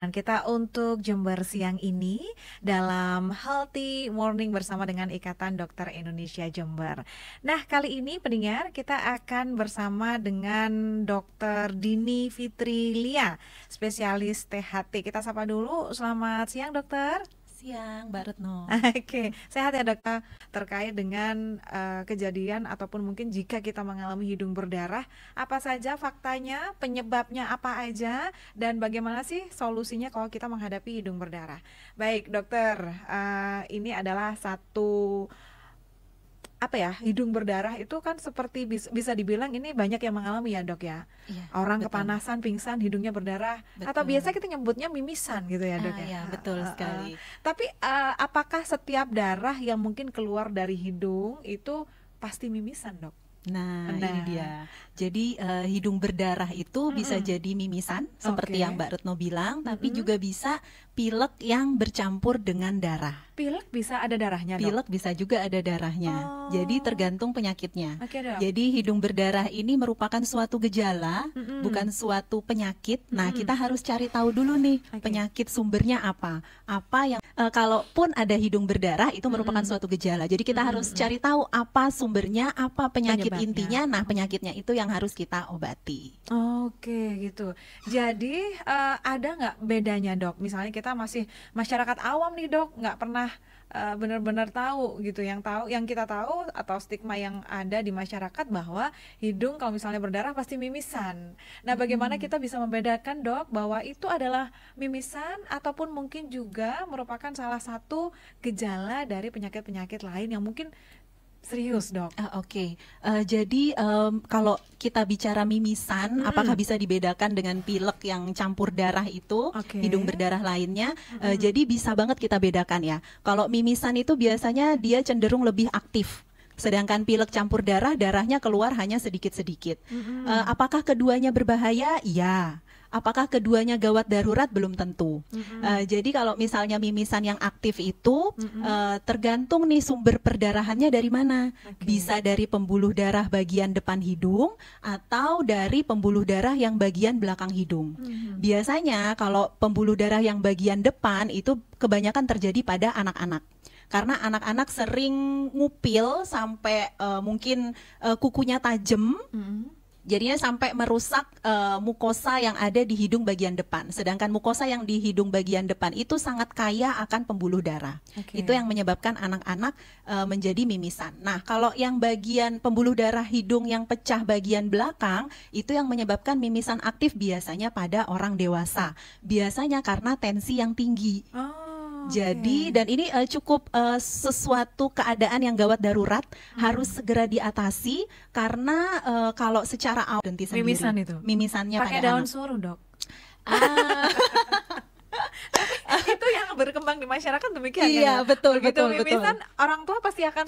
Dan kita untuk Jember siang ini dalam Healthy Morning bersama dengan Ikatan Dokter Indonesia Jember. Nah, kali ini pendengar kita akan bersama dengan Dokter Dini Fitri Lia, spesialis THT. Kita sapa dulu. Selamat siang, Dokter. Siang, Mbak Retno. Oke, sehat ya dokter. Terkait dengan kejadian ataupun mungkin jika kita mengalami hidung berdarah, apa saja faktanya, penyebabnya apa aja, dan bagaimana sih solusinya kalau kita menghadapi hidung berdarah. Baik dokter, ini adalah satu hidung berdarah itu kan seperti bisa dibilang ini banyak yang mengalami ya dok ya. Iya, Orang betul. kepanasan, pingsan, hidungnya berdarah, atau Betul. biasa kita nyebutnya mimisan gitu ya dok ya. Iya, betul sekali. Tapi apakah setiap darah yang mungkin keluar dari hidung itu pasti mimisan dok? Nah, ini dia. Jadi hidung berdarah itu bisa jadi mimisan seperti yang Mbak Retno bilang, tapi juga bisa pilek yang bercampur dengan darah. Pilek bisa ada darahnya dok? Pilek bisa juga ada darahnya. Jadi tergantung penyakitnya. Oke, dok. Jadi hidung berdarah ini merupakan suatu gejala, bukan suatu penyakit. Nah, kita harus cari tahu dulu nih penyakit sumbernya apa. Apa yang kalaupun ada hidung berdarah itu merupakan suatu gejala. Jadi kita harus cari tahu apa sumbernya, apa penyakit intinya. Nah, penyakitnya itu yang harus kita obati. Oke, gitu. Jadi ada nggak bedanya dok? Misalnya kita masih masyarakat awam nih dok, nggak pernah benar-benar tahu gitu. Yang kita tahu atau stigma yang ada di masyarakat bahwa hidung kalau misalnya berdarah pasti mimisan. Nah, bagaimana kita bisa membedakan dok bahwa itu adalah mimisan ataupun mungkin juga merupakan salah satu gejala dari penyakit-penyakit lain yang mungkin serius dok? Oke. Jadi kalau kita bicara mimisan, apakah bisa dibedakan dengan pilek yang campur darah itu, hidung berdarah lainnya? Jadi bisa banget kita bedakan ya. Kalau mimisan itu biasanya dia cenderung lebih aktif. Sedangkan pilek campur darah, darahnya keluar hanya sedikit-sedikit. Apakah keduanya berbahaya? Ya. Apakah keduanya gawat darurat? Belum tentu. Jadi kalau misalnya mimisan yang aktif itu tergantung nih sumber perdarahannya dari mana. Bisa dari pembuluh darah bagian depan hidung atau dari pembuluh darah yang bagian belakang hidung. Biasanya kalau pembuluh darah yang bagian depan itu kebanyakan terjadi pada anak-anak. Karena anak-anak sering ngupil sampai mungkin kukunya tajam. Jadinya sampai merusak mukosa yang ada di hidung bagian depan. Sedangkan mukosa yang di hidung bagian depan itu sangat kaya akan pembuluh darah. Itu yang menyebabkan anak-anak menjadi mimisan. Nah, kalau yang bagian pembuluh darah hidung yang pecah bagian belakang, itu yang menyebabkan mimisan aktif biasanya pada orang dewasa. Biasanya karena tensi yang tinggi. Jadi dan ini cukup sesuatu keadaan yang gawat darurat, harus segera diatasi karena kalau secara awal berhenti sendiri. Mimisan itu? Mimisannya pakai pada daun anak. suruh dok? Itu yang berkembang di masyarakat demikian. Iya, kan? betul, Begitu betul, mimisan, orang tua pasti akan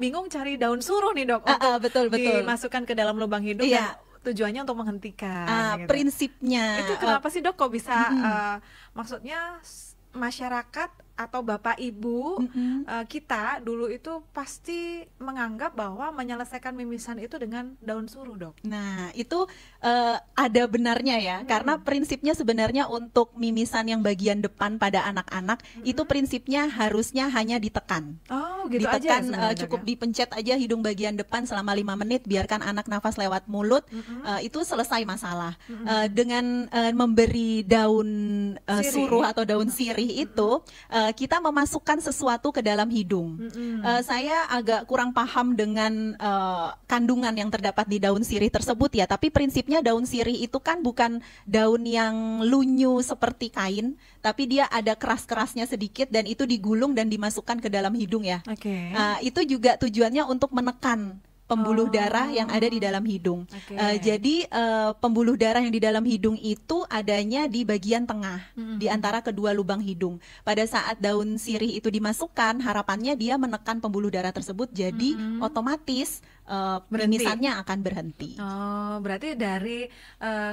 bingung cari daun suruh nih dok untuk betul. dimasukkan ke dalam lubang hidung. Iya. Dan tujuannya untuk menghentikan. Gitu. Prinsipnya Itu kenapa sih dok kok bisa maksudnya masyarakat atau bapak ibu kita dulu itu pasti menganggap bahwa menyelesaikan mimisan itu dengan daun suruh dok. Nah itu ada benarnya ya, karena prinsipnya sebenarnya untuk mimisan yang bagian depan pada anak-anak itu prinsipnya harusnya hanya ditekan. Gitu ditekan aja cukup dipencet aja hidung bagian depan selama 5 menit, biarkan anak nafas lewat mulut, itu selesai masalah. Dengan memberi daun suruh atau daun sirih itu kita memasukkan sesuatu ke dalam hidung. Saya agak kurang paham dengan kandungan yang terdapat di daun sirih tersebut ya, tapi prinsipnya daun sirih itu kan bukan daun yang lunyu seperti kain, tapi dia ada keras-kerasnya sedikit dan itu digulung dan dimasukkan ke dalam hidung ya. Itu juga tujuannya untuk menekan pembuluh darah yang ada di dalam hidung. Jadi pembuluh darah yang di dalam hidung itu adanya di bagian tengah, di antara kedua lubang hidung. Pada saat daun sirih itu dimasukkan, harapannya dia menekan pembuluh darah tersebut, jadi otomatis mimisannya akan berhenti. Oh, berarti dari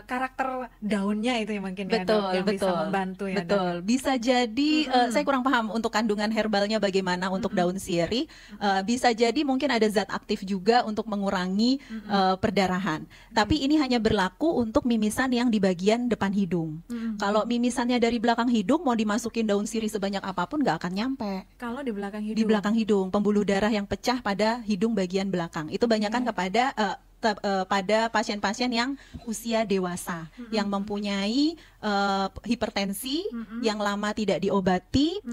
karakter daunnya itu yang mungkin ya, Dok, yang bisa membantu ya, betul. Dok. Bisa jadi saya kurang paham untuk kandungan herbalnya bagaimana untuk daun sirih. Bisa jadi mungkin ada zat aktif juga untuk mengurangi perdarahan. Tapi ini hanya berlaku untuk mimisan yang di bagian depan hidung. Kalau mimisannya dari belakang hidung mau dimasukin daun sirih sebanyak apapun nggak akan nyampe. Kalau di belakang hidung? Di belakang hidung, pembuluh darah yang pecah pada hidung bagian belakang. Itu banyakkan kepada pada pasien-pasien yang usia dewasa, yang mempunyai hipertensi, yang lama tidak diobati,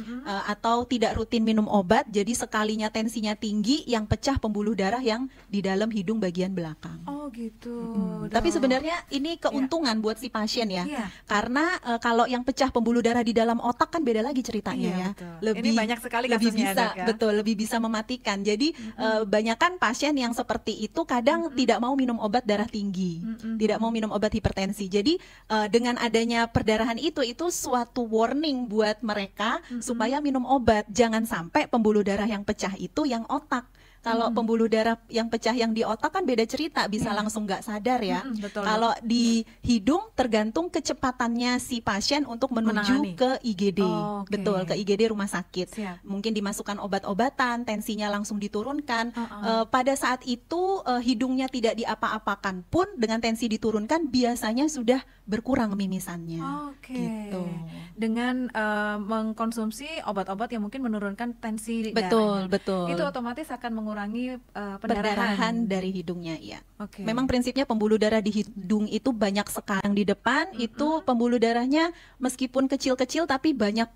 atau tidak rutin minum obat, jadi sekalinya tensinya tinggi, yang pecah pembuluh darah yang di dalam hidung bagian belakang. Oh gitu. Tapi sebenarnya ini keuntungan buat si pasien ya, karena kalau yang pecah pembuluh darah di dalam otak kan beda lagi ceritanya ya. Ini banyak sekali lebih kasusnya, bisa, Dok, ya? Betul, lebih bisa mematikan. Jadi banyakkan pasien yang seperti itu kadang tidak mau minum obat darah tinggi, tidak mau minum obat hipertensi. Jadi dengan adanya perdarahan itu suatu warning buat mereka supaya minum obat. Jangan sampai pembuluh darah yang pecah itu yang otak. Kalau pembuluh darah yang pecah yang di otak kan beda cerita, bisa langsung nggak sadar ya. Kalau di hidung tergantung kecepatannya si pasien untuk menuju ke IGD. Betul, ke IGD rumah sakit. Mungkin dimasukkan obat-obatan, tensinya langsung diturunkan. Pada saat itu hidungnya tidak diapa-apakan pun dengan tensi diturunkan biasanya sudah berkurang mimisannya. Gitu. Dengan mengkonsumsi obat-obat yang mungkin menurunkan tensi darahnya. Betul. Itu otomatis akan mengurangi pendarahan dari hidungnya, ya. Memang prinsipnya pembuluh darah di hidung itu banyak sekarang di depan, itu pembuluh darahnya meskipun kecil-kecil tapi banyak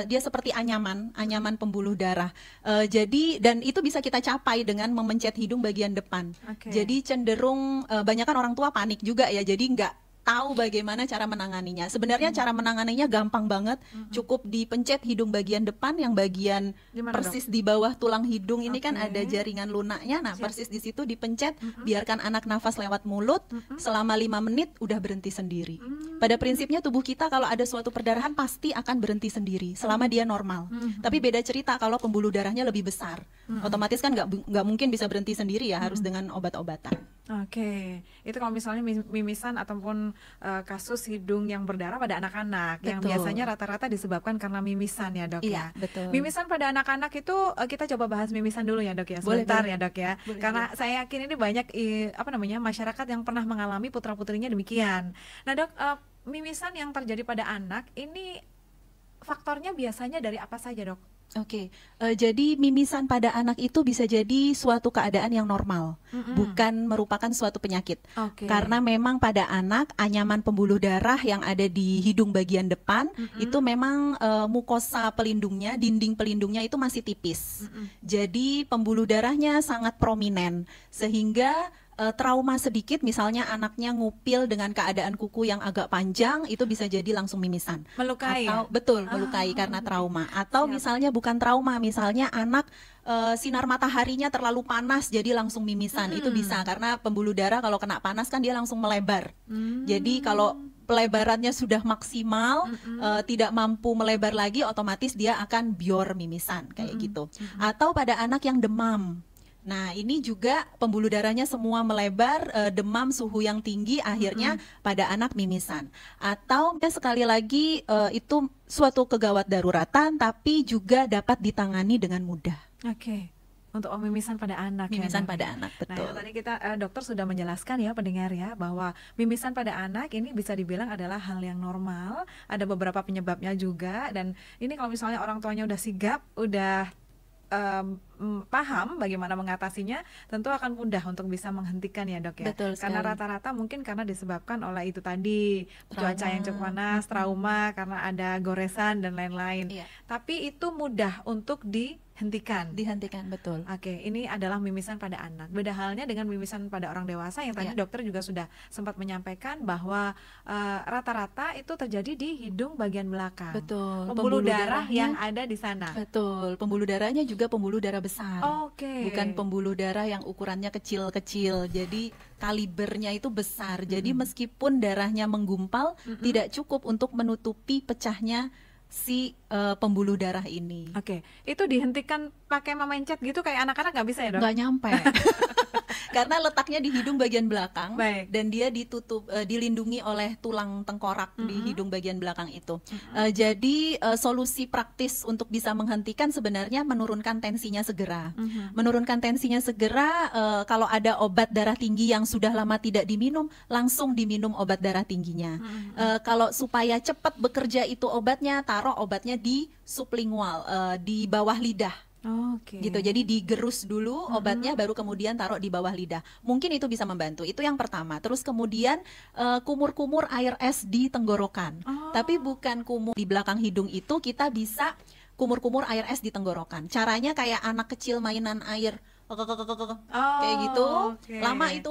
dia seperti anyaman pembuluh darah. Jadi dan itu bisa kita capai dengan memencet hidung bagian depan. Jadi cenderung banyakkan orang tua panik juga ya. Jadi nggak tahu bagaimana cara menanganinya. Sebenarnya cara menanganinya gampang banget, cukup dipencet hidung bagian depan yang bagian persis di bawah tulang hidung ini kan ada jaringan lunaknya. Nah, persis di situ dipencet, biarkan anak nafas lewat mulut selama 5 menit udah berhenti sendiri. Pada prinsipnya tubuh kita kalau ada suatu perdarahan pasti akan berhenti sendiri selama dia normal. Tapi beda cerita kalau pembuluh darahnya lebih besar. Otomatis kan nggak mungkin bisa berhenti sendiri ya, harus dengan obat-obatan. Itu kalau misalnya mimisan ataupun kasus hidung yang berdarah pada anak-anak yang biasanya rata-rata disebabkan karena mimisan ya, Dok, ya. Betul. Mimisan pada anak-anak itu kita coba bahas mimisan dulu ya, Dok, ya. Sebentar ya, Dok, ya. Karena saya yakin ini banyak masyarakat yang pernah mengalami putra-putrinya demikian. Nah, Dok, mimisan yang terjadi pada anak ini faktornya biasanya dari apa saja, Dok? Jadi mimisan pada anak itu bisa jadi suatu keadaan yang normal, bukan merupakan suatu penyakit. Karena memang pada anak anyaman pembuluh darah yang ada di hidung bagian depan itu memang mukosa pelindungnya, dinding pelindungnya itu masih tipis. Jadi pembuluh darahnya sangat prominen sehingga trauma sedikit, misalnya anaknya ngupil dengan keadaan kuku yang agak panjang, itu bisa jadi langsung mimisan. Melukai. Betul, melukai karena trauma. Atau misalnya bukan trauma, misalnya anak sinar mataharinya terlalu panas jadi langsung mimisan. Itu bisa karena pembuluh darah kalau kena panas kan dia langsung melebar. Jadi kalau pelebarannya sudah maksimal, tidak mampu melebar lagi, otomatis dia akan bior mimisan kayak gitu. Atau pada anak yang demam. Nah, ini juga pembuluh darahnya semua melebar, demam, suhu yang tinggi, akhirnya pada anak mimisan. Atau sekali lagi itu suatu kegawat daruratan, tapi juga dapat ditangani dengan mudah. Untuk mimisan pada anak. Mimisan pada anak, betul. Nah, tadi kita dokter sudah menjelaskan ya, pendengar ya, bahwa mimisan pada anak ini bisa dibilang adalah hal yang normal. Ada beberapa penyebabnya juga, dan ini kalau misalnya orang tuanya udah sigap, udah paham bagaimana mengatasinya, tentu akan mudah untuk bisa menghentikan ya, Dok, ya. Betul sekali. Karena rata-rata mungkin karena disebabkan oleh itu tadi, cuaca yang cukup panas, trauma karena ada goresan dan lain-lain. Tapi itu mudah untuk dihentikan. Betul. Ini adalah mimisan pada anak. Beda halnya dengan mimisan pada orang dewasa yang tadi dokter juga sudah sempat menyampaikan bahwa rata-rata itu terjadi di hidung bagian belakang. Betul. Pembuluh darah yang ada di sana. Betul. Pembuluh darahnya juga pembuluh darah besar. Bukan pembuluh darah yang ukurannya kecil-kecil. Jadi kalibernya itu besar. Jadi meskipun darahnya menggumpal, tidak cukup untuk menutupi pecahnya si pembuluh darah ini. Itu dihentikan pakai memencet gitu kayak anak-anak nggak bisa ya, Dok? Nggak nyampe. Karena letaknya di hidung bagian belakang. Baik. Dan dia ditutup, dilindungi oleh tulang tengkorak di hidung bagian belakang itu. Jadi solusi praktis untuk bisa menghentikan sebenarnya menurunkan tensinya segera. Menurunkan tensinya segera, kalau ada obat darah tinggi yang sudah lama tidak diminum, langsung diminum obat darah tingginya. Kalau supaya cepat bekerja itu obatnya, taruh obatnya di sublingual, di bawah lidah. Gitu, jadi digerus dulu obatnya, baru kemudian taruh di bawah lidah. Mungkin itu bisa membantu. Itu yang pertama. Terus kemudian kumur-kumur air es di tenggorokan. Tapi bukan kumur di belakang hidung, itu kita bisa kumur-kumur air es di tenggorokan. Caranya kayak anak kecil mainan air. Kayak gitu, lama itu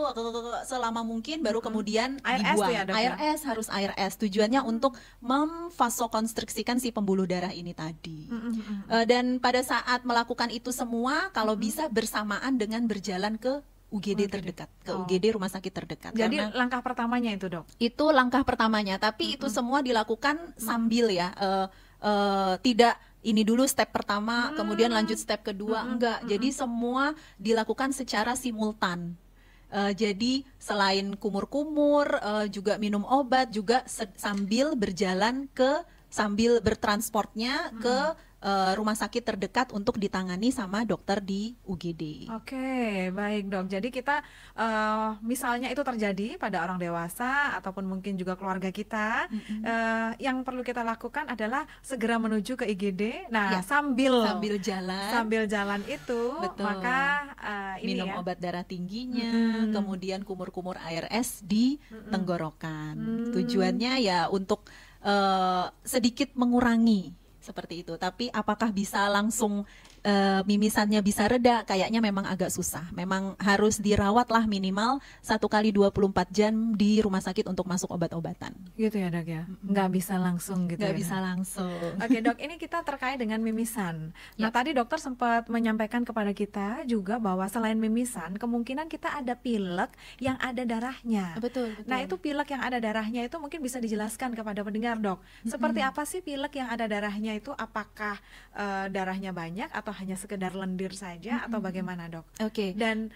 selama mungkin, baru kemudian dibuang. Air es, harus air es. Tujuannya untuk memvasokonstriksikan si pembuluh darah ini tadi. Dan pada saat melakukan itu semua, kalau bisa bersamaan dengan berjalan ke UGD terdekat, ke UGD rumah sakit terdekat. Jadi langkah pertamanya itu, Dok? Itu langkah pertamanya, tapi itu semua dilakukan sambil ya, tidak ini dulu step pertama, kemudian lanjut step kedua, enggak. Jadi semua dilakukan secara simultan. Jadi selain kumur-kumur, juga minum obat, juga sambil berjalan sambil bertransportnya ke rumah sakit terdekat untuk ditangani sama dokter di UGD. Oke, baik Dok. Jadi kita misalnya itu terjadi pada orang dewasa ataupun mungkin juga keluarga kita, yang perlu kita lakukan adalah segera menuju ke IGD. Nah, ya, sambil jalan itu, betul, maka minum obat darah tingginya, kemudian kumur-kumur air es di tenggorokan. Tujuannya ya untuk sedikit mengurangi seperti itu. Tapi apakah bisa langsung mimisannya bisa reda? Kayaknya memang agak susah. Memang harus dirawat lah minimal 1 kali 24 jam di rumah sakit untuk masuk obat-obatan. Gitu ya, Dok ya? Nggak bisa langsung gitu. Nggak bisa langsung. Oke, Dok, ini kita terkait dengan mimisan. Nah, tadi dokter sempat menyampaikan kepada kita juga bahwa selain mimisan, kemungkinan kita ada pilek yang ada darahnya. Betul. Nah, itu pilek yang ada darahnya itu mungkin bisa dijelaskan kepada pendengar, Dok. Seperti apa sih pilek yang ada darahnya itu? Apakah darahnya banyak atau hanya sekedar lendir saja atau bagaimana, Dok? Oke. Dan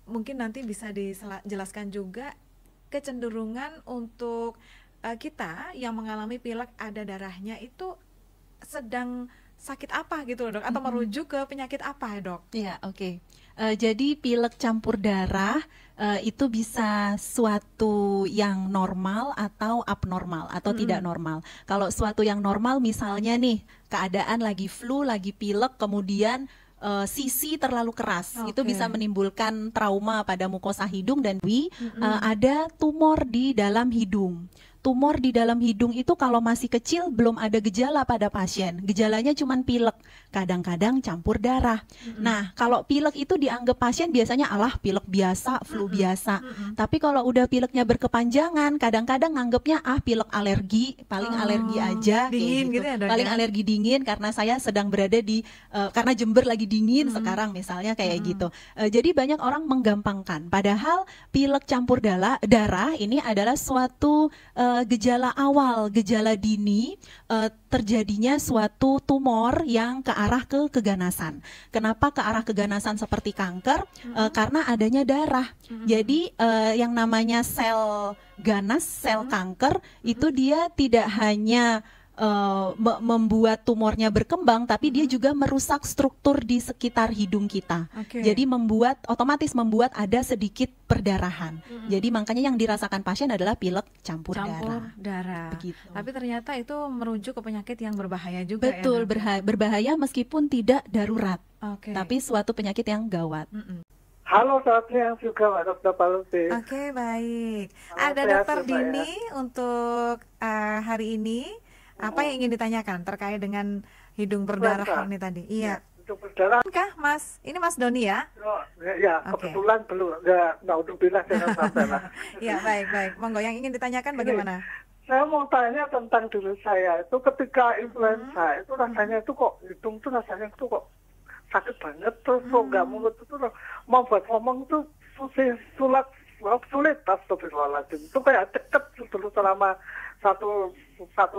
mungkin nanti bisa dijelaskan juga kecenderungan untuk kita yang mengalami pilek ada darahnya itu sedang sakit apa gitu loh, Dok, atau merujuk ke penyakit apa, Dok? Iya, oke. Jadi pilek campur darah itu bisa suatu yang normal atau abnormal atau tidak normal. Kalau suatu yang normal misalnya nih, keadaan lagi flu, lagi pilek, kemudian sisi terlalu keras, itu bisa menimbulkan trauma pada mukosa hidung dan ada tumor di dalam hidung. Tumor di dalam hidung itu kalau masih kecil belum ada gejala pada pasien. Gejalanya cuma pilek, kadang-kadang campur darah. Nah, kalau pilek itu dianggap pasien biasanya alah pilek biasa, flu biasa. Tapi kalau udah pileknya berkepanjangan, kadang-kadang nganggapnya pilek alergi, paling alergi aja, dingin gitu ya, Dok, paling ya? alergi dingin karena saya sedang berada di karena Jember lagi dingin sekarang misalnya kayak gitu. Jadi banyak orang menggampangkan. Padahal pilek campur darah ini adalah suatu gejala awal, gejala dini terjadinya suatu tumor yang ke arah keganasan. Kenapa ke arah keganasan seperti kanker? Karena adanya darah. Jadi yang namanya sel ganas, sel kanker itu dia tidak hanya membuat tumornya berkembang, tapi dia juga merusak struktur di sekitar hidung kita. Jadi otomatis membuat ada sedikit perdarahan. Jadi makanya yang dirasakan pasien adalah pilek campur darah. Begitu. Tapi ternyata itu merujuk ke penyakit yang berbahaya juga. Betul, ya, berbahaya meskipun tidak darurat. Tapi suatu penyakit yang gawat. Halo, selamat siang juga Pak Dr. Palusi. Oke, baik. Ada Dokter Dini untuk hari ini. Apa yang ingin ditanyakan terkait dengan hidung berdarah ini tadi? Iya. Hidung berdarah. Kah, Mas? Ini Mas Doni ya? Ya, kebetulan belum. Nggak udah bilang jangan sampai lah. Ya, baik. Monggo, yang ingin ditanyakan bagaimana? Saya mau tanya tentang diri saya. Itu ketika influenza, itu rasanya itu kok, hidung tuh rasanya itu kok sakit banget. Terus kok nggak mulut itu mau buat ngomong tuh sulit, astagfirullahaladzim. Itu kayak deket dulu selama satu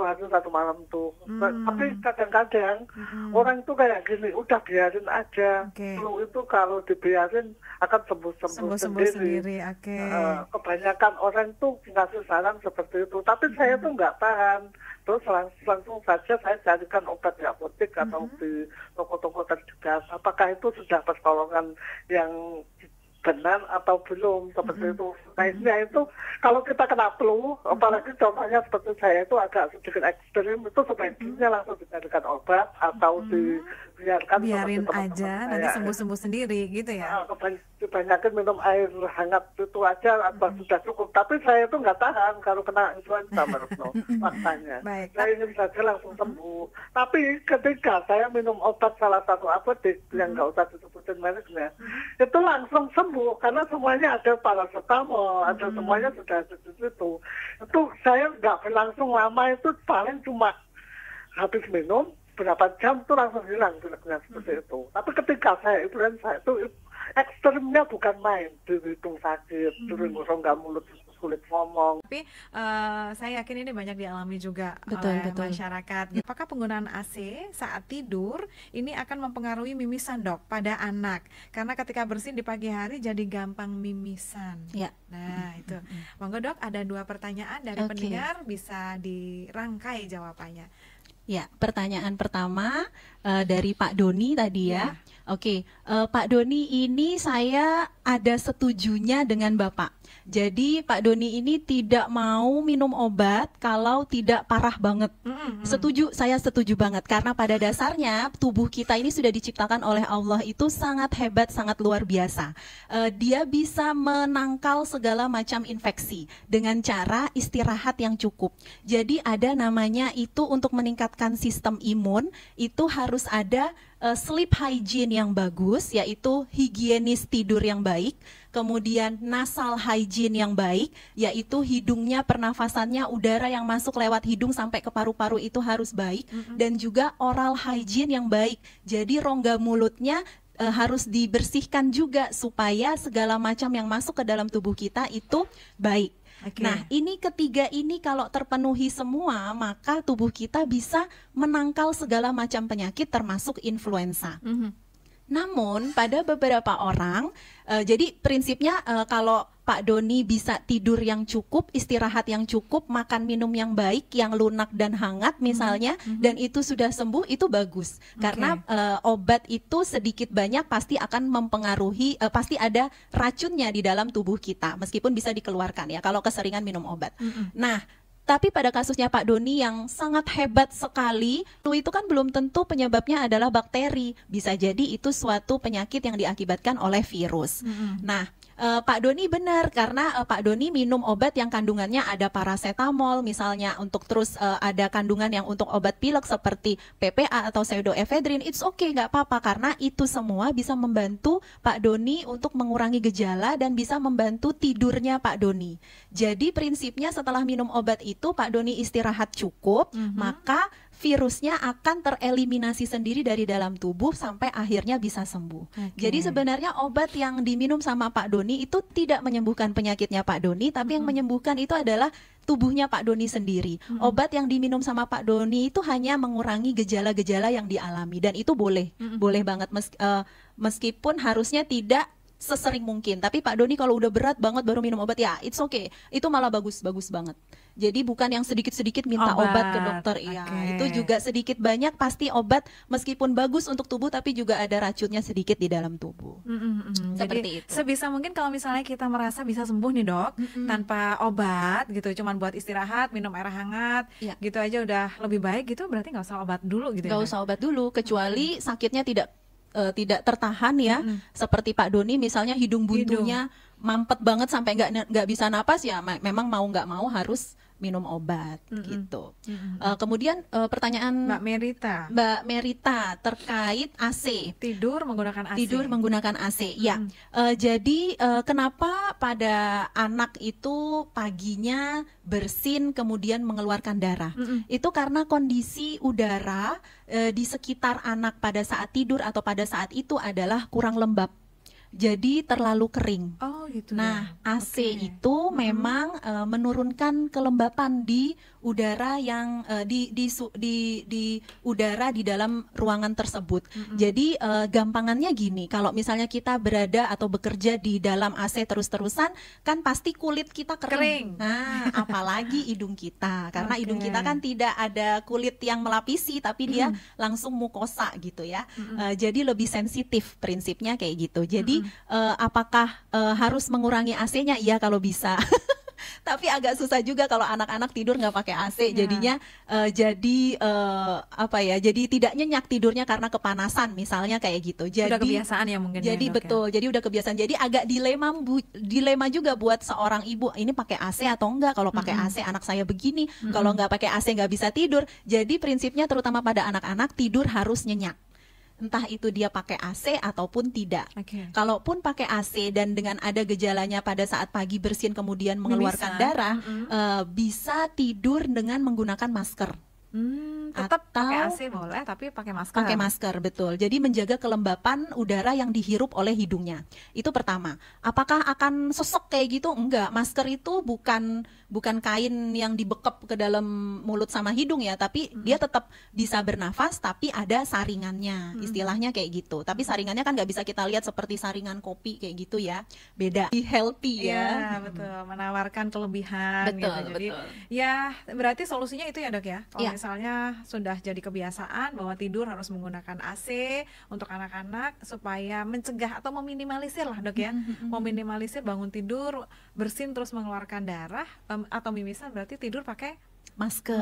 hari 1 malam tuh. Tapi kadang-kadang orang itu kayak gini, udah biarin aja. Flu itu kalau dibiarin akan sembuh sendiri. Kebanyakan orang tuh ngasih saran seperti itu. Tapi saya tuh nggak tahan. Terus langsung saja saya carikan obat di apotek atau di toko-toko terdekat. Apakah itu sudah pertolongan yang benar atau belum, seperti itu. Nah itu kalau kita kena flu, apalagi contohnya seperti saya itu agak sedikit ekstrim, itu sebaiknya langsung dicarikan obat atau biarin aja nanti sembuh sendiri gitu ya. Kebanyakan minum air hangat itu aja sudah cukup. Tapi saya itu nggak tahan kalau kena influenza faktanya. Saya ingin saja langsung sembuh. Tapi ketika saya minum obat salah satu apotek yang nggak usah disebutin mereknya, itu langsung sembuh karena semuanya ada paracetamol, ada semuanya sudah ada di situ. Itu saya nggak berlangsung lama, itu paling cuma habis minum berapa jam tuh langsung hilang pileknya seperti itu. Tapi ketika saya influenza itu ekstrimnya bukan main, di hidung sakit, di rongga mulut sulit ngomong. Tapi saya yakin ini banyak dialami juga oleh masyarakat. Apakah penggunaan AC saat tidur ini akan mempengaruhi mimisan, Dok, pada anak? Karena ketika bersin di pagi hari jadi gampang mimisan. Ya. Nah itu, monggo Dok, ada 2 pertanyaan dari pendengar, bisa dirangkai jawabannya. Ya, pertanyaan pertama dari Pak Doni tadi ya. Pak Doni, ini saya ada setujunya dengan Bapak. Jadi Pak Doni ini tidak mau minum obat kalau tidak parah banget. Setuju, saya setuju banget. Karena pada dasarnya tubuh kita ini sudah diciptakan oleh Allah itu sangat hebat, sangat luar biasa. Dia bisa menangkal segala macam infeksi dengan cara istirahat yang cukup. Jadi ada namanya itu untuk meningkatkan sistem imun, itu harus ada sleep hygiene yang bagus, yaitu higienis tidur yang baik, kemudian nasal hygiene yang baik, yaitu hidungnya, pernafasannya, udara yang masuk lewat hidung sampai ke paru-paru itu harus baik, dan juga oral hygiene yang baik, jadi rongga mulutnya harus dibersihkan juga supaya segala macam yang masuk ke dalam tubuh kita itu baik. Nah, ini ketiga ini kalau terpenuhi semua, maka tubuh kita bisa menangkal segala macam penyakit termasuk influenza. Namun pada beberapa orang, jadi prinsipnya kalau Pak Doni bisa tidur yang cukup, istirahat yang cukup, makan minum yang baik, yang lunak dan hangat misalnya, dan itu sudah sembuh, itu bagus. Karena obat itu sedikit banyak pasti akan mempengaruhi, pasti ada racunnya di dalam tubuh kita, meskipun bisa dikeluarkan ya kalau keseringan minum obat. Nah, tapi pada kasusnya Pak Doni yang sangat hebat sekali, flu itu kan belum tentu penyebabnya adalah bakteri. Bisa jadi itu suatu penyakit yang diakibatkan oleh virus. Nah, Pak Doni benar, karena Pak Doni minum obat yang kandungannya ada paracetamol misalnya, untuk terus ada kandungan yang untuk obat pilek seperti PPA atau pseudoephedrine, it's okay, nggak apa-apa, karena itu semua bisa membantu Pak Doni untuk mengurangi gejala dan bisa membantu tidurnya Pak Doni. Jadi prinsipnya setelah minum obat itu Pak Doni istirahat cukup, maka virusnya akan tereliminasi sendiri dari dalam tubuh sampai akhirnya bisa sembuh. Jadi sebenarnya obat yang diminum sama Pak Doni itu tidak menyembuhkan penyakitnya Pak Doni, tapi yang menyembuhkan itu adalah tubuhnya Pak Doni sendiri. Obat yang diminum sama Pak Doni itu hanya mengurangi gejala-gejala yang dialami, dan itu boleh, boleh banget, meskipun harusnya tidak sesering mungkin. Tapi Pak Doni kalau udah berat banget baru minum obat, ya it's okay, itu malah bagus banget. Jadi bukan yang sedikit-sedikit minta obat ke dokter, itu juga sedikit banyak pasti obat meskipun bagus untuk tubuh tapi juga ada racunnya sedikit di dalam tubuh. Seperti itu. Sebisa mungkin kalau misalnya kita merasa bisa sembuh nih Dok, tanpa obat gitu, cuman buat istirahat, minum air hangat, gitu aja udah lebih baik gitu, berarti nggak usah obat dulu gitu. Nggak usah obat dulu, kecuali sakitnya tidak tertahan ya, seperti Pak Doni misalnya hidung buntunya mampet banget sampai nggak bisa napas, ya memang mau nggak mau harus minum obat gitu. Kemudian pertanyaan Mbak Merita terkait AC, tidur menggunakan AC. Ya, jadi kenapa pada anak itu paginya bersin kemudian mengeluarkan darah? Itu karena kondisi udara di sekitar anak pada saat tidur atau pada saat itu adalah kurang lembab. jadi terlalu kering. Oh gitu. Nah, AC itu memang menurunkan kelembapan di udara yang di udara di dalam ruangan tersebut. Jadi gampangannya gini, kalau misalnya kita berada atau bekerja di dalam AC terus-terusan, kan pasti kulit kita kering. Nah, apalagi hidung kita, karena hidung kita kan tidak ada kulit yang melapisi, tapi dia langsung mukosa gitu ya. Jadi lebih sensitif prinsipnya kayak gitu. Jadi apakah harus mengurangi AC-nya? Iya kalau bisa. Tapi agak susah juga kalau anak-anak tidur nggak pakai AC, jadinya apa ya? Jadi tidak nyenyak tidurnya karena kepanasan, misalnya kayak gitu. Jadi udah kebiasaan ya mungkin. Jadi betul, jadi udah kebiasaan. Jadi agak dilema juga buat seorang ibu. Ini pakai AC atau enggak? Kalau pakai AC anak saya begini, kalau nggak pakai AC nggak bisa tidur. Jadi prinsipnya terutama pada anak-anak tidur harus nyenyak. Entah itu dia pakai AC ataupun tidak. Kalaupun pakai AC dan dengan ada gejalanya pada saat pagi bersin kemudian mengeluarkan darah, bisa tidur dengan menggunakan masker. Tetap pakai AC boleh, tapi pakai masker. Pakai masker, betul. Jadi menjaga kelembapan udara yang dihirup oleh hidungnya. Itu pertama. Apakah akan sesek kayak gitu? Enggak. Masker itu bukan kain yang dibekep ke dalam mulut sama hidung ya, tapi dia tetap bisa bernafas, tapi ada saringannya. Istilahnya kayak gitu. Tapi saringannya kan nggak bisa kita lihat seperti saringan kopi kayak gitu ya. Beda. Healthy ya. Betul. Menawarkan kelebihan. Betul, gitu. Jadi betul. ya berarti solusinya itu ya dok ya. Kalau misalnya sudah jadi kebiasaan bahwa tidur harus menggunakan AC untuk anak-anak supaya mencegah atau meminimalisir lah dok ya, meminimalisir bangun tidur bersin terus mengeluarkan darah atau mimisan, berarti tidur pakai masker.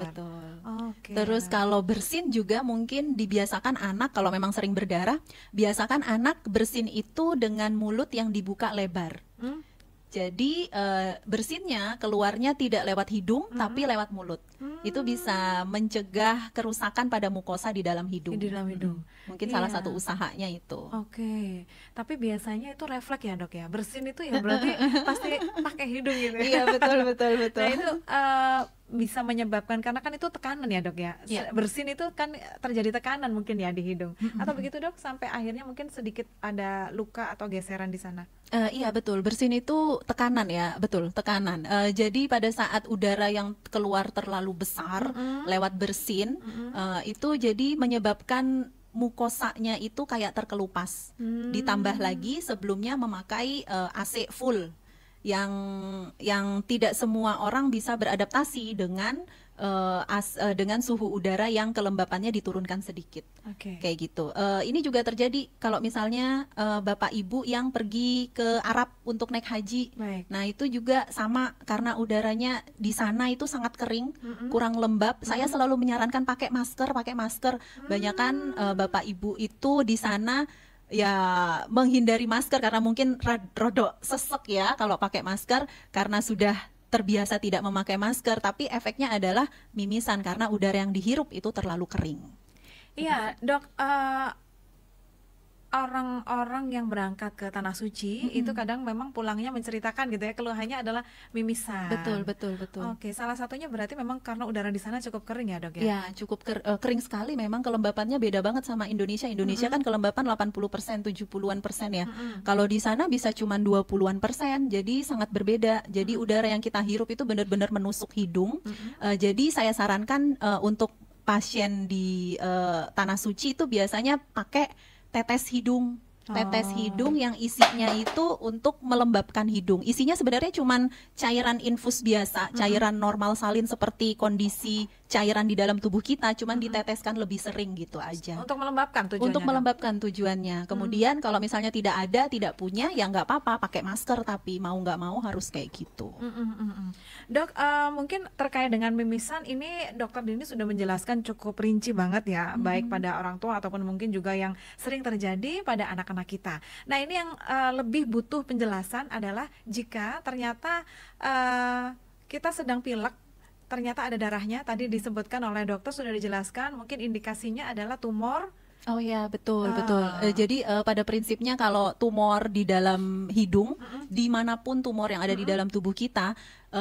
Betul. Terus kalau bersin juga mungkin dibiasakan anak, kalau memang sering berdarah, biasakan anak bersin itu dengan mulut yang dibuka lebar. Jadi bersinnya keluarnya tidak lewat hidung tapi lewat mulut. Itu bisa mencegah kerusakan pada mukosa di dalam hidung. Di dalam hidung. Mungkin salah satu usahanya itu. Tapi biasanya itu refleks ya dok ya. Bersin itu ya berarti pasti pakai hidung gitu. Iya betul. Nah itu bisa menyebabkan, karena kan itu tekanan ya dok ya. Bersin itu kan terjadi tekanan mungkin ya di hidung. Atau begitu dok, sampai akhirnya mungkin sedikit ada luka atau geseran di sana. Iya betul, bersin itu tekanan ya, betul, tekanan. Jadi pada saat udara yang keluar terlalu besar lewat bersin, itu jadi menyebabkan mukosanya itu kayak terkelupas. Ditambah lagi sebelumnya memakai AC full, yang tidak semua orang bisa beradaptasi dengan dengan suhu udara yang kelembapannya diturunkan sedikit. Kayak gitu. Ini juga terjadi kalau misalnya bapak ibu yang pergi ke Arab untuk naik haji. Nah itu juga sama, karena udaranya di sana itu sangat kering, kurang lembab. Saya selalu menyarankan pakai masker. Banyakan bapak ibu itu di sana ya menghindari masker karena mungkin rodok sesek ya kalau pakai masker, karena sudah terbiasa tidak memakai masker, tapi efeknya adalah mimisan karena udara yang dihirup itu terlalu kering. Iya, dok, orang-orang yang berangkat ke Tanah Suci itu kadang memang pulangnya menceritakan gitu ya, keluhannya adalah mimisan. Betul. Salah satunya berarti memang karena udara di sana cukup kering ya dok ya? Ya, cukup kering sekali, memang kelembapannya beda banget sama Indonesia. Indonesia kan kelembapan 80%, 70-an persen ya. Kalau di sana bisa cuma 20-an persen, jadi sangat berbeda. Jadi udara yang kita hirup itu benar-benar menusuk hidung. Jadi saya sarankan untuk pasien di Tanah Suci itu biasanya pakai tetes hidung yang isinya itu untuk melembabkan hidung. Isinya sebenarnya cuman cairan infus biasa, cairan normal salin seperti kondisi cairan di dalam tubuh kita, cuman diteteskan lebih sering gitu aja. Untuk melembabkan tujuannya. Untuk melembabkan tujuannya. Kemudian kalau misalnya tidak ada, tidak punya, ya nggak apa-apa pakai masker, tapi mau nggak mau harus kayak gitu. Dok, mungkin terkait dengan mimisan ini dokter Dini sudah menjelaskan cukup rinci banget ya, baik pada orang tua ataupun mungkin juga yang sering terjadi pada anak-anak kita. Nah ini yang lebih butuh penjelasan adalah jika ternyata kita sedang pilek, ternyata ada darahnya, tadi disebutkan oleh dokter, sudah dijelaskan, mungkin indikasinya adalah tumor Oh ya, betul, betul. Jadi pada prinsipnya kalau tumor di dalam hidung, dimanapun tumor yang ada di dalam tubuh kita,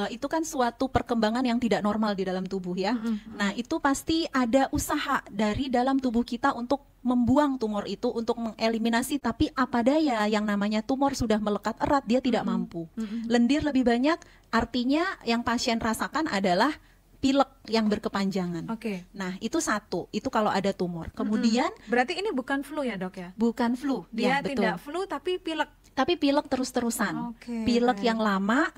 itu kan suatu perkembangan yang tidak normal di dalam tubuh ya. Nah, itu pasti ada usaha dari dalam tubuh kita untuk membuang tumor itu, untuk mengeliminasi. Tapi apa daya, yang namanya tumor sudah melekat erat, dia tidak mampu. Lendir lebih banyak, artinya yang pasien rasakan adalah pilek yang berkepanjangan. Nah, itu satu. Itu kalau ada tumor. Kemudian berarti ini bukan flu ya, Dok ya? Bukan flu. Dia ya, betul. tidak flu tapi pilek. Tapi pilek terus-terusan. Pilek yang lama,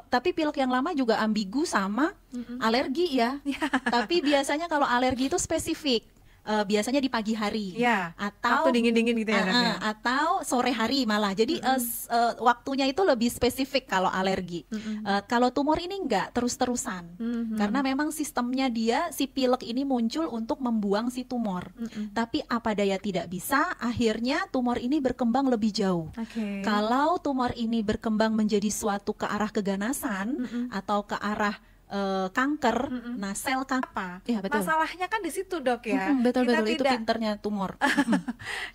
tapi pilek yang lama juga ambigu sama alergi ya. Tapi biasanya kalau alergi itu spesifik. Biasanya di pagi hari, atau waktu dingin-dingin gitu ya, atau sore hari malah. Jadi waktunya itu lebih spesifik kalau alergi. Kalau tumor ini enggak terus-terusan, karena memang sistemnya dia, si pilek ini muncul untuk membuang si tumor. Tapi apa daya tidak bisa, akhirnya tumor ini berkembang lebih jauh. Kalau tumor ini berkembang menjadi suatu ke arah keganasan atau ke arah kanker, nah sel kanker. Ya, betul. Masalahnya kan di situ, Dok ya. Betul-betul, itu pinternya tumor.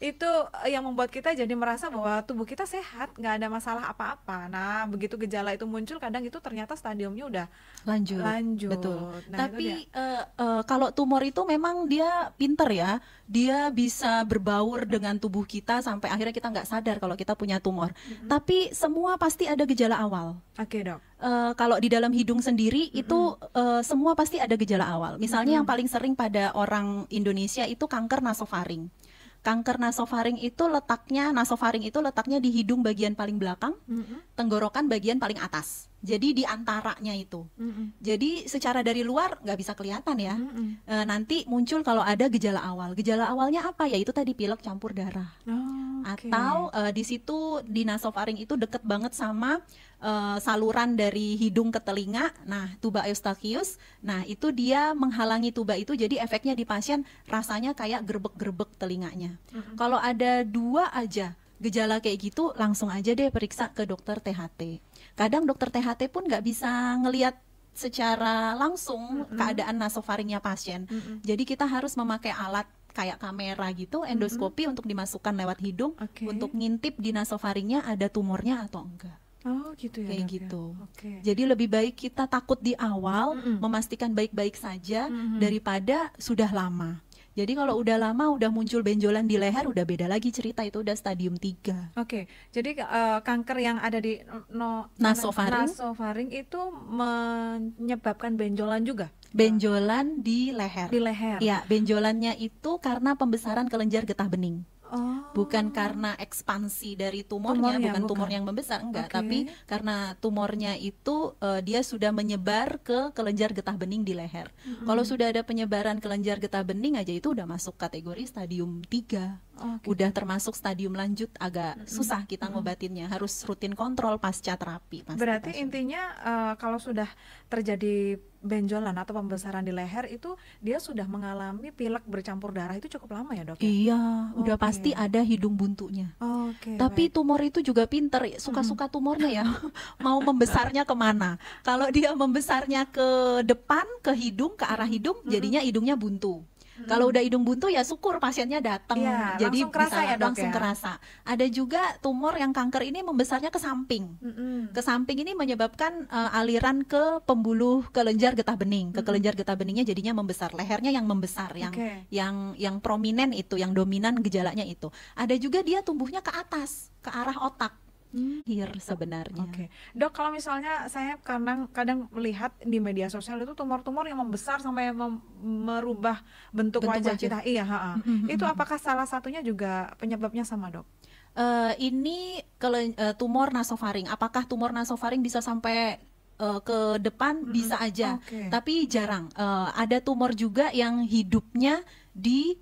Itu yang membuat kita jadi merasa bahwa tubuh kita sehat, nggak ada masalah apa-apa. Nah, begitu gejala itu muncul, kadang itu ternyata stadiumnya udah lanjut. Betul. Nah, tapi kalau tumor itu memang dia pinter ya, dia bisa berbaur dengan tubuh kita sampai akhirnya kita nggak sadar kalau kita punya tumor. Tapi semua pasti ada gejala awal. Dok. Kalau di dalam hidung sendiri itu semua pasti ada gejala awal. Misalnya yang paling sering pada orang Indonesia itu kanker nasofaring. Kanker nasofaring itu letaknya di hidung bagian paling belakang, tenggorokan bagian paling atas. Jadi di antaranya itu. Jadi secara dari luar nggak bisa kelihatan ya. Nanti muncul kalau ada gejala awal. Gejala awalnya apa? Ya itu tadi pilek campur darah. Atau di situ di nasofaring itu deket banget sama saluran dari hidung ke telinga. Nah, tuba eustachius. Nah, itu dia menghalangi tuba itu, jadi efeknya di pasien rasanya kayak gerbek-gerbek telinganya. Kalau ada 2 aja gejala kayak gitu, langsung aja deh periksa ke dokter THT. Kadang dokter THT pun nggak bisa ngelihat secara langsung keadaan nasofaringnya pasien. Jadi kita harus memakai alat kayak kamera gitu, endoskopi untuk dimasukkan lewat hidung untuk ngintip di nasofaringnya ada tumornya atau enggak. Gitu ya. Kayak gitu. Jadi lebih baik kita takut di awal, memastikan baik-baik saja daripada sudah lama. Jadi kalau udah lama, udah muncul benjolan di leher, udah beda lagi cerita, itu udah stadium 3. Jadi kanker yang ada di nasofaring itu menyebabkan benjolan juga? Benjolan di leher. Ya, benjolannya itu karena pembesaran kelenjar getah bening. Bukan karena ekspansi dari tumornya, bukan tumor yang membesar, enggak, tapi karena tumornya itu dia sudah menyebar ke kelenjar getah bening di leher. Kalau sudah ada penyebaran kelenjar getah bening aja itu udah masuk kategori stadium 3. Udah termasuk stadium lanjut, agak susah kita ngobatinnya, harus rutin kontrol pasca terapi. Berarti intinya kalau sudah terjadi benjolan atau pembesaran di leher itu dia sudah mengalami pilek bercampur darah, itu cukup lama ya, Dok? Iya, udah pasti ada hidung buntunya. Tapi tumor itu juga pinter, suka-suka tumornya ya. Mau membesarnya kemana? Kalau dia membesarnya ke depan, ke hidung, ke arah hidung, jadinya hidungnya buntu. Kalau udah hidung buntu ya syukur pasiennya datang, jadi langsung kerasa bisa ya, Dok, langsung ya? kerasa. Ada juga tumor yang kanker ini membesarnya ke samping. Ke samping ini menyebabkan aliran ke pembuluh kelenjar getah bening. Ke kelenjar getah beningnya jadinya membesar, lehernya yang membesar, yang prominent itu, yang dominan gejalanya itu. Ada juga dia tumbuhnya ke atas, ke arah otak. Sebenarnya. Dok, kalau misalnya saya kadang melihat di media sosial itu tumor-tumor yang membesar sampai merubah bentuk wajah kita. Itu apakah salah satunya juga penyebabnya sama, Dok? Ini tumor nasofaring. Apakah tumor nasofaring bisa sampai ke depan? Bisa aja, tapi jarang. Ada tumor juga yang hidupnya di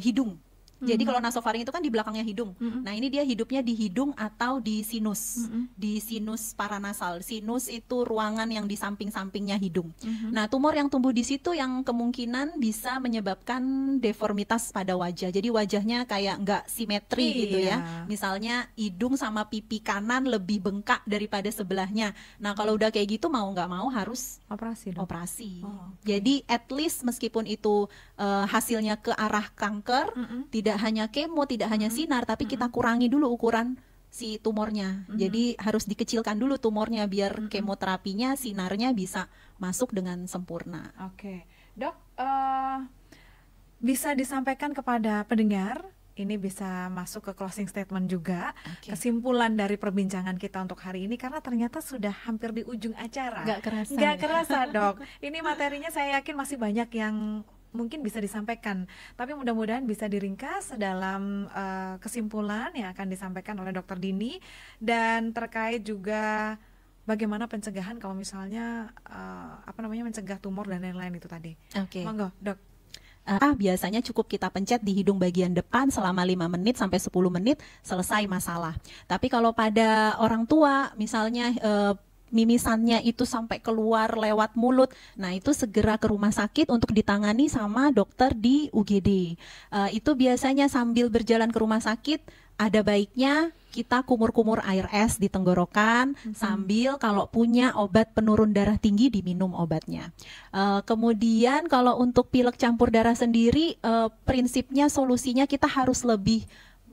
hidung. Jadi kalau nasofaring itu kan di belakangnya hidung. Nah, ini dia hidupnya di hidung atau di sinus. Di sinus paranasal. Sinus itu ruangan yang di samping-sampingnya hidung. Nah, tumor yang tumbuh di situ yang kemungkinan bisa menyebabkan deformitas pada wajah. Jadi wajahnya kayak nggak simetri gitu ya. Misalnya hidung sama pipi kanan lebih bengkak daripada sebelahnya. Nah, kalau udah kayak gitu mau nggak mau harus operasi dong. Operasi. Jadi at least meskipun itu hasilnya ke arah kanker, tidak hanya kemo, tidak hanya sinar, tapi kita kurangi dulu ukuran si tumornya. Jadi harus dikecilkan dulu tumornya biar kemoterapinya, sinarnya bisa masuk dengan sempurna. Oke, Dok, bisa disampaikan kepada pendengar, ini bisa masuk ke closing statement juga, kesimpulan dari perbincangan kita untuk hari ini, karena ternyata sudah hampir di ujung acara. Nggak kerasa Dok. Ini materinya saya yakin masih banyak yang mungkin bisa disampaikan, tapi mudah-mudahan bisa diringkas dalam kesimpulan yang akan disampaikan oleh Dr. Dini, dan terkait juga bagaimana pencegahan kalau misalnya mencegah tumor dan lain-lain itu tadi. Monggo, Dok. Biasanya cukup kita pencet di hidung bagian depan selama 5 menit sampai 10 menit selesai masalah. Tapi kalau pada orang tua misalnya mimisannya itu sampai keluar lewat mulut, nah itu segera ke rumah sakit untuk ditangani sama dokter di UGD. Itu biasanya sambil berjalan ke rumah sakit, ada baiknya kita kumur-kumur air es di tenggorokan, sambil kalau punya obat penurun darah tinggi diminum obatnya. Kemudian kalau untuk pilek campur darah sendiri, prinsipnya solusinya kita harus lebih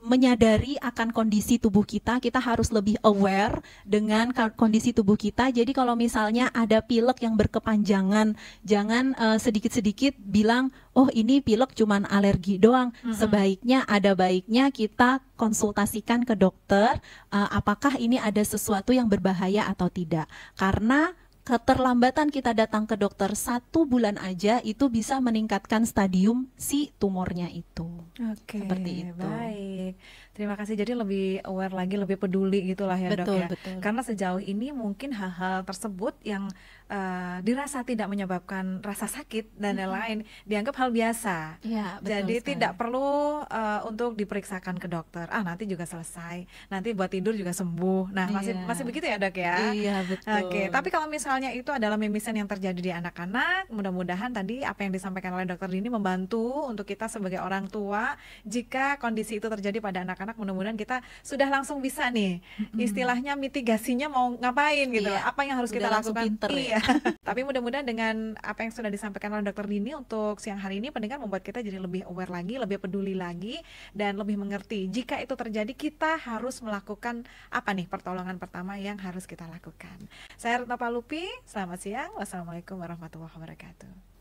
menyadari akan kondisi tubuh kita harus lebih aware dengan kondisi tubuh kita. Jadi kalau misalnya ada pilek yang berkepanjangan, jangan sedikit-sedikit bilang, oh ini pilek cuman alergi doang. Sebaiknya ada baiknya kita konsultasikan ke dokter, apakah ini ada sesuatu yang berbahaya atau tidak. Karena keterlambatan kita datang ke dokter 1 bulan aja itu bisa meningkatkan stadium si tumornya itu. Seperti itu. Baik. Terima kasih. Jadi lebih aware lagi, lebih peduli gitulah ya, Dok ya. Betul. Karena sejauh ini mungkin hal-hal tersebut yang dirasa tidak menyebabkan rasa sakit dan lain-lain dianggap hal biasa. Ya, jadi sekali. Tidak perlu untuk diperiksakan ke dokter. Nanti juga selesai. Nanti buat tidur juga sembuh. Nah, masih begitu ya, Dok ya? Iya, betul. Tapi kalau misalnya itu adalah mimisan yang terjadi di anak-anak, mudah-mudahan tadi apa yang disampaikan oleh Dokter Dini membantu untuk kita sebagai orang tua. Jika kondisi itu terjadi pada anak-anak, mudah-mudahan kita sudah langsung bisa nih, istilahnya mitigasinya mau ngapain gitu. Apa yang harus kita lakukan? Tapi mudah-mudahan dengan apa yang sudah disampaikan oleh Dokter Dini untuk siang hari ini, pendengar membuat kita jadi lebih aware lagi, lebih peduli lagi, dan lebih mengerti jika itu terjadi kita harus melakukan apa nih pertolongan pertama yang harus kita lakukan. Saya Retno Palupi, selamat siang, wassalamualaikum warahmatullahi wabarakatuh.